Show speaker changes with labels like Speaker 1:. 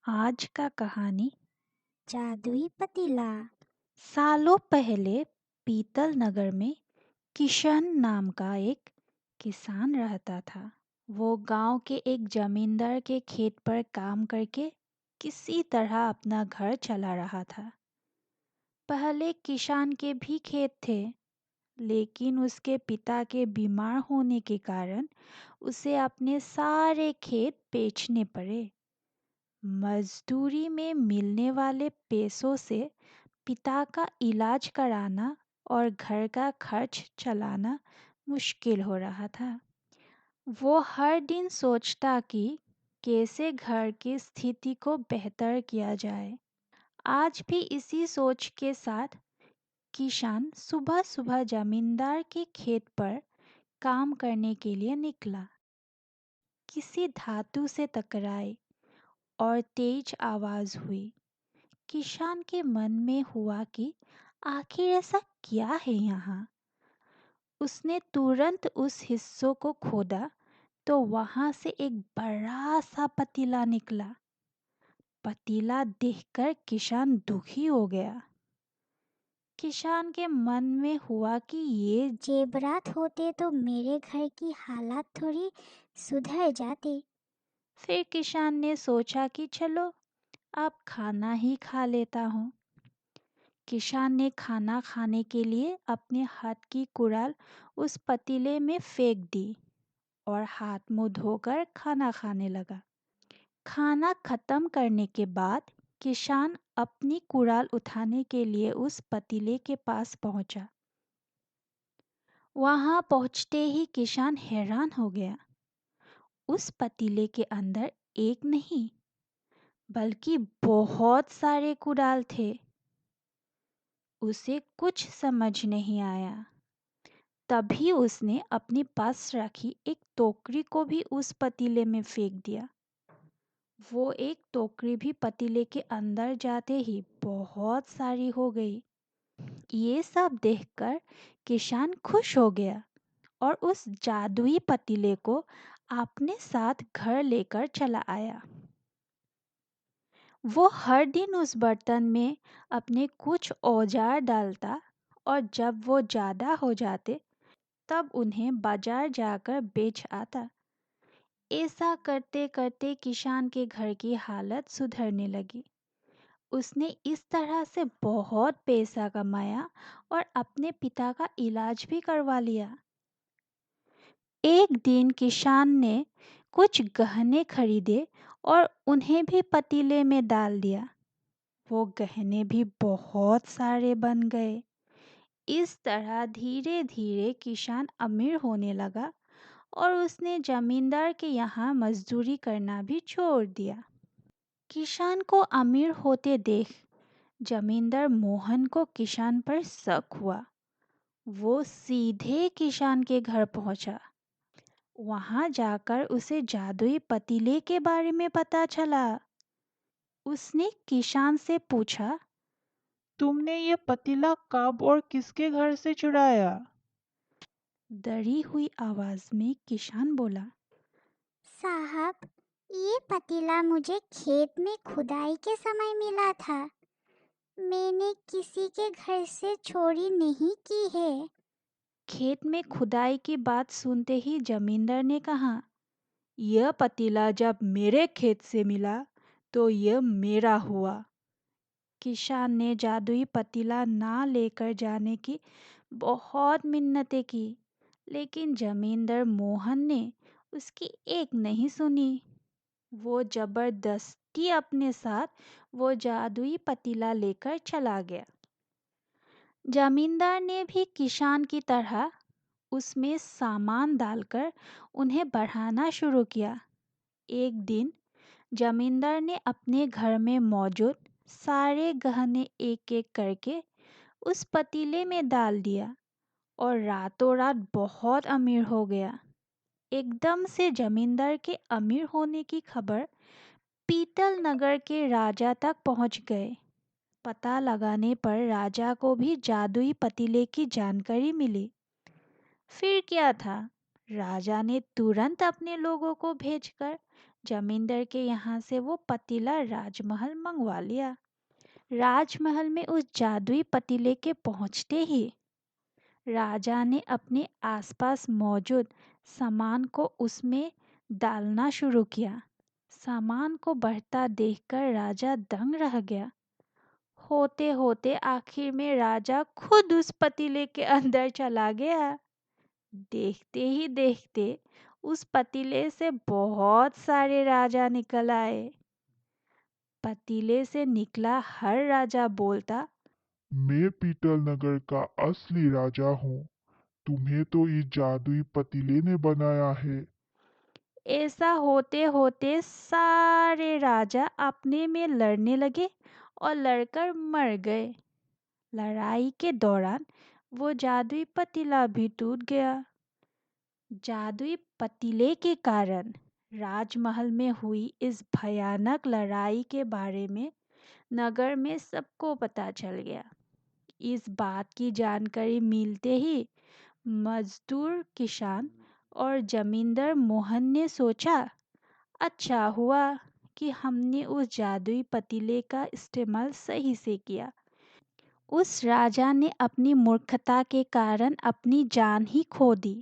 Speaker 1: आज का कहानी।
Speaker 2: जादुई पतीला।
Speaker 1: सालों पहले पीतल नगर में किशन नाम का एक किसान रहता था। वो गांव के एक जमींदार के खेत पर काम करके किसी तरह अपना घर चला रहा था। पहले किसान के भी खेत थे, लेकिन उसके पिता के बीमार होने के कारण उसे अपने सारे खेत बेचने पड़े। मजदूरी में मिलने वाले पैसों से पिता का इलाज कराना और घर का खर्च चलाना मुश्किल हो रहा था। वो हर दिन सोचता कि कैसे घर की स्थिति को बेहतर किया जाए। आज भी इसी सोच के साथ किसान सुबह सुबह जमींदार के खेत पर काम करने के लिए निकला। किसी धातु से टकराए और तेज आवाज हुई। किसान के मन में हुआ कि आखिर ऐसा क्या है यहाँ। उसने तुरंत उस हिस्सों को खोदा तो वहां से एक बड़ा सा पतीला निकला। पतीला देखकर किसान दुखी हो गया। किसान के मन में हुआ कि ये
Speaker 2: जेबरात होते तो मेरे घर की हालात थोड़ी सुधर जाती।
Speaker 1: फिर किसान ने सोचा कि चलो अब खाना ही खा लेता हूँ। किसान ने खाना खाने के लिए अपने हाथ की कुड़ाल उस पतीले में फेंक दी और हाथ मुंह धोकर खाना खाने लगा। खाना खत्म करने के बाद किसान अपनी कुड़ाल उठाने के लिए उस पतीले के पास पहुंचा। वहां पहुंचते ही किसान हैरान हो गया। उस पतीले के अंदर एक नहीं बल्कि बहुत सारे कुड़ाल थे। उसे कुछ समझ नहीं आया। तभी उसने अपने पास रखी एक टोकरी को भी उस पतीले में फेंक दिया। वो एक टोकरी भी पतीले के अंदर जाते ही बहुत सारी हो गई। ये सब देखकर किसान खुश हो गया और उस जादुई पतीले को अपने साथ घर लेकर चला आया। वो हर दिन उस बर्तन में अपने कुछ औजार डालता और जब वो ज़्यादा हो जाते तब उन्हें बाजार जाकर बेच आता। ऐसा करते करते किसान के घर की हालत सुधरने लगी। उसने इस तरह से बहुत पैसा कमाया और अपने पिता का इलाज भी करवा लिया। एक दिन किसान ने कुछ गहने खरीदे और उन्हें भी पतीले में डाल दिया। वो गहने भी बहुत सारे बन गए। इस तरह धीरे धीरे किसान अमीर होने लगा और उसने जमींदार के यहाँ मजदूरी करना भी छोड़ दिया। किसान को अमीर होते देख जमींदार मोहन को किसान पर शक हुआ। वो सीधे किसान के घर पहुंचा। वहां जाकर उसे जादुई पतीले के बारे में पता चला। उसने किसान से पूछा,
Speaker 3: तुमने ये पतीला कब और किसके घर से चुराया?
Speaker 1: डरी हुई आवाज में किसान बोला,
Speaker 2: साहब, ये पतीला मुझे खेत में खुदाई के समय मिला था। मैंने किसी के घर से चोरी नहीं की है।
Speaker 1: खेत में खुदाई की बात सुनते ही जमींदार ने कहा, यह पतीला जब मेरे खेत से मिला तो यह मेरा हुआ। किसान ने जादुई पतीला ना लेकर जाने की बहुत मिन्नतें की, लेकिन जमींदार मोहन ने उसकी एक नहीं सुनी। वो जबरदस्ती अपने साथ वो जादुई पतीला लेकर चला गया। जमींदार ने भी किसान की तरह उसमें सामान डालकर उन्हें बढ़ाना शुरू किया। एक दिन जमींदार ने अपने घर में मौजूद सारे गहने एक एक करके उस पतीले में डाल दिया और रातों रात बहुत अमीर हो गया। एकदम से जमींदार के अमीर होने की खबर पीतल नगर के राजा तक पहुंच गए। पता लगाने पर राजा को भी जादुई पतीले की जानकारी मिली। फिर क्या था, राजा ने तुरंत अपने लोगों को भेजकर जमींदार के यहाँ से वो पतीला राजमहल मंगवा लिया। राजमहल में उस जादुई पतीले के पहुंचते ही राजा ने अपने आसपास मौजूद सामान को उसमें डालना शुरू किया। सामान को बढ़ता देखकर राजा दंग रह गया। होते होते आखिर में राजा खुद उस पतीले के अंदर चला गया। देखते ही देखते उस पतीले से बहुत सारे राजा निकल आए। पतीले से निकला हर राजा बोलता,
Speaker 4: मैं पीतल नगर का असली राजा हूँ। तुम्हें तो इस जादुई पतीले ने बनाया है।
Speaker 1: ऐसा होते होते सारे राजा अपने में लड़ने लगे और लड़कर मर गए। लड़ाई के दौरान वो जादुई पतीला भी टूट गया। जादुई पतीले के कारण राजमहल में हुई इस भयानक लड़ाई के बारे में नगर में सबको पता चल गया। इस बात की जानकारी मिलते ही मजदूर, किसान और जमींदार मोहन ने सोचा, अच्छा हुआ कि हमने उस जादुई पतीले का इस्तेमाल सही से किया। उस राजा ने अपनी मूर्खता के कारण अपनी जान ही खो दी।